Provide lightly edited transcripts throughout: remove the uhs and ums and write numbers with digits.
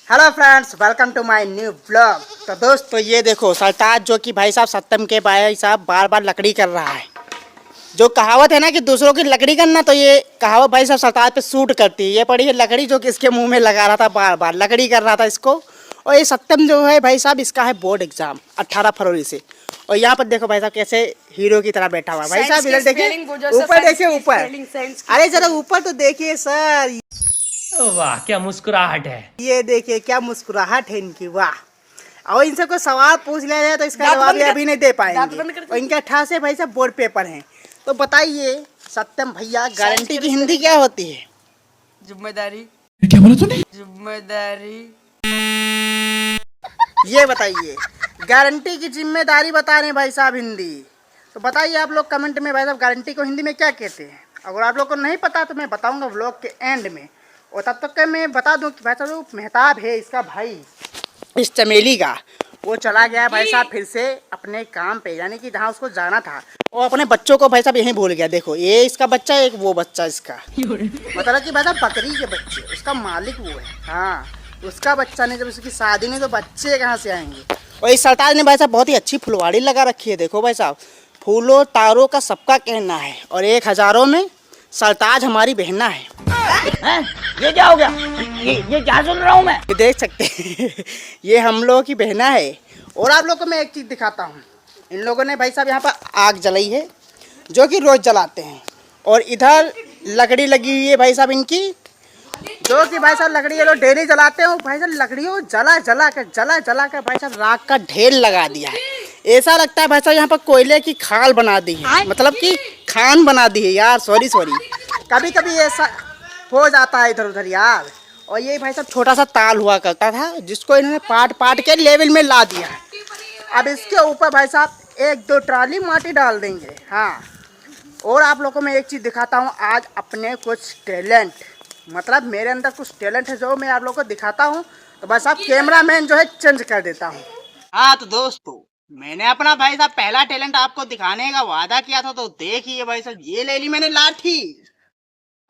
Hello friends, welcome to my new blog. तो दोस्तों ये देखो सरताज जो कि भाई साहब सत्यम के भाई साहब बार बार लकड़ी कर रहा है। जो कहावत है ना कि दूसरों की लकड़ी करना, तो ये कहावत भाई साहब सरताज पे सूट करती है। ये पड़ी है लकड़ी जो कि इसके मुंह में लगा रहा था, बार बार लकड़ी कर रहा था इसको। और ये सत्यम जो है भाई साहब, इसका है बोर्ड एग्जाम 18 फरवरी से। और यहाँ पर देखो भाई साहब कैसे हीरो की तरह बैठा हुआ है। भाई साहब इधर देखिए, ऊपर देखिए, ऊपर, अरे जरा ऊपर तो देखिए सर। वाह क्या मुस्कुराहट है। ये देखिए क्या मुस्कुराहट है इनकी, वाह। और इनसे कोई सवाल पूछ लिया जाए तो इसका जवाब ये अभी नहीं दे पाएंगे। और इनके 18 भाई साहब बोर्ड पेपर हैं। तो बताइए सत्यम भैया, गारंटी की हिंदी क्या होती है? जिम्मेदारी। क्या बोला तूने? जिम्मेदारी। ये बताइए, गारंटी की जिम्मेदारी बता रहे हैं भाई साहब हिंदी। तो बताइए आप लोग कमेंट में भाई साहब गारंटी को हिंदी में क्या कहते हैं। अगर आप लोग को नहीं पता तो मैं बताऊंगा व्लॉग के एंड में। और तब तक मैं बता दूं कि भाई साहब जो मेहताब है इसका भाई, इस चमेली का, वो चला गया है भाई साहब फिर से अपने काम पे, यानी कि जहाँ उसको जाना था। वो अपने बच्चों को भाई साहब यहीं भूल गया। देखो ये इसका बच्चा, एक वो बच्चा इसका, मतलब कि भाई साहब बकरी के बच्चे, उसका मालिक वो है। हाँ, उसका बच्चा नहीं, जब उसकी शादी नहीं तो बच्चे कहाँ से आएंगे। और इस सरताज ने भाई साहब बहुत ही अच्छी फुलवाड़ी लगा रखी है। देखो भाई साहब, फूलों तारों का सबका कहना है। और 1000 में सरताज हमारी बहना है। ये क्या हो गया? ये क्या सुन रहा हूँ मैं? ये देख सकते हैं ये हम लोगों की बहना है। और आप लोगों को मैं एक चीज़ दिखाता हूँ। इन लोगों ने भाई साहब यहाँ पर आग जलाई है, जो कि रोज़ जलाते हैं। और इधर लकड़ी लगी हुई है भाई साहब इनकी, जो कि भाई साहब लकड़ी ये लोग डेली जलाते हैं। भाई साहब लकड़ियों जला जला कर भाई साहब राख का ढेर लगा दिया है। ऐसा लगता है भाई साहब यहाँ पर कोयले की खाल बना दी है, मतलब कि खान बना दी है यार। सॉरी कभी कभी ऐसा हो जाता है इधर उधर यार। और ये भाई साहब छोटा सा ताल हुआ करता था, जिसको इन्होंने पाट के लेवल में ला दिया है। अब इसके ऊपर भाई साहब 1-2 ट्राली माटी डाल देंगे। हाँ, और आप लोगों को मैं एक चीज़ दिखाता हूँ आज, अपने कुछ टैलेंट, मतलब मेरे अंदर कुछ टैलेंट है जो मैं आप लोगों को दिखाता हूँ। तो बस आप कैमरामैन जो है चेंज कर देता हूँ। हाँ तो दोस्तों, मैंने अपना भाई साहब पहला टैलेंट आपको दिखाने का वादा किया था, तो देखिए भाई साहब ये ले ली मैंने लाठी।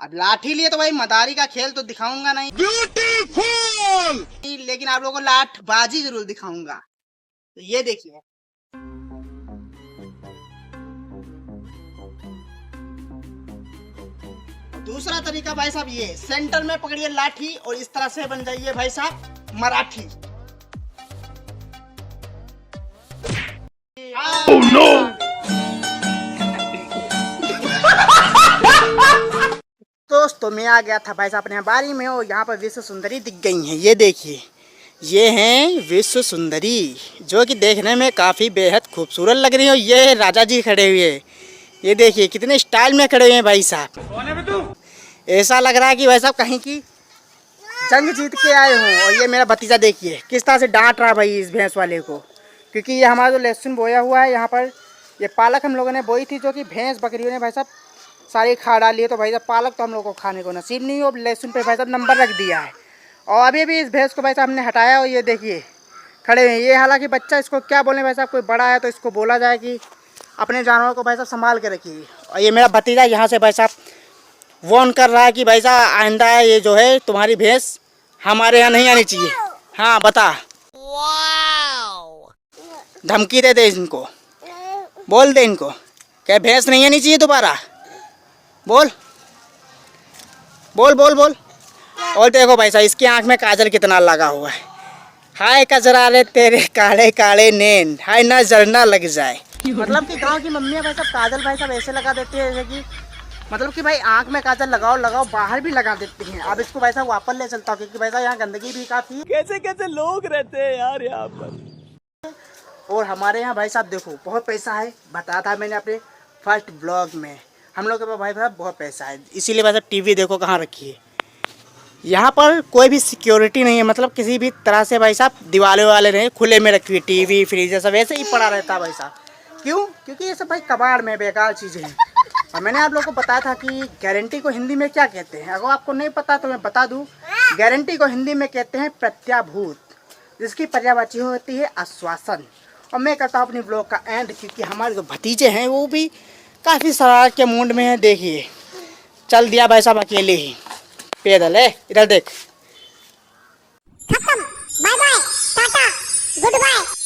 अब लाठी लिए तो भाई मदारी का खेल तो दिखाऊंगा नहीं, ब्यूटीफुल, लेकिन आप लोगों को लाठ बाजी जरूर दिखाऊंगा। तो ये देखिए, दूसरा तरीका भाई साहब, ये सेंटर में पकड़िए लाठी और इस तरह से बन जाइए भाई साहब मराठी। Oh, no! दोस्तों मैं आ गया था भाई साहब अपने बारी में, और यहाँ पर विश्व सुंदरी दिख गई हैं। ये देखिए, ये हैं विश्व सुंदरी, जो कि देखने में काफ़ी बेहद खूबसूरत लग रही है। ये राजा जी खड़े हुए, ये देखिए कितने स्टाइल में खड़े हुए हैं भाई साहब। ऐसा लग रहा है कि भाई साहब कहीं की जंग जीत के आए हों। और ये मेरा भतीजा देखिए किस तरह से डांट रहा भाई इस भैंस वाले को, क्योंकि ये हमारा जो लहसुन बोया हुआ है यहाँ पर, ये पालक हम लोगों ने बोई थी, जो कि भैंस बकरियों ने भाई साहब सारी खा डाली है। तो भाई साहब पालक तो हम लोग को खाने को नसीब नहीं हो, लहसुन पे भाई साहब नंबर रख दिया है। और अभी भी इस भैंस को भाई साहब हमने हटाया, और ये देखिए खड़े हैं ये। हालांकि बच्चा, इसको क्या बोलें भाई साहब, कोई बड़ा है तो इसको बोला जाए कि अपने जानवरों को भाई साहब संभाल के रखिए। और ये मेरा भतीजा यहाँ से भाई साहब वार्न कर रहा है कि भाई साहब आइंदा ये जो है तुम्हारी भैंस हमारे यहाँ नहीं आनी चाहिए। हाँ बता, धमकी दे इनको, बोल दे इनको क्या भैंस नहीं आनी चाहिए दोबारा। बोल बोल बोल बोल। और देखो भाई साहब इसकी आंख में काजल कितना लगा हुआ है। हाय कजरा रे तेरे काले काले नैन, हाय ना जरना लग जाए। मतलब कि गांव की मम्मियाँ भाई साहब काजल भाई साहब ऐसे लगा देती है, जैसे कि मतलब कि भाई आंख में काजल लगाओ बाहर भी लगा देती हैं। अब इसको भाई साहब वापस ले चलता हूँ, क्योंकि भाई साहब यहाँ गंदगी भी काफ़ी है। कैसे कैसे लोग रहते हैं यार यहाँ पर। और हमारे यहाँ भाई साहब देखो बहुत पैसा है, बताया था मैंने अपने फर्स्ट ब्लॉग में। हम लोग के पास भाई साहब बहुत पैसा है, इसीलिए भाई साहब टीवी देखो कहाँ रखी है। यहाँ पर कोई भी सिक्योरिटी नहीं है, मतलब किसी भी तरह से भाई साहब दिवाले वाले नहीं, खुले में रखी हुई टीवी फ्रीजर सब ऐसे ही पड़ा रहता है भाई साहब। क्यों? क्योंकि ये सब भाई कबाड़ में बेकार चीज़ें हैं। और मैंने आप लोगों को बताया था कि गारंटी को हिंदी में क्या कहते हैं। अगर आपको नहीं पता तो मैं बता दूं, गारंटी को हिंदी में कहते हैं प्रत्याभूत, जिसकी पर्यायवाची होती है आश्वासन। और मैं करता हूँ अपनी ब्लॉग का एंड, क्योंकि हमारे जो भतीजे हैं वो भी काफ़ी शरारत के मूड में हैं। देखिए चल दिया भाई साहब अकेले ही पैदल है, इधर देख। खत्म। Good bye.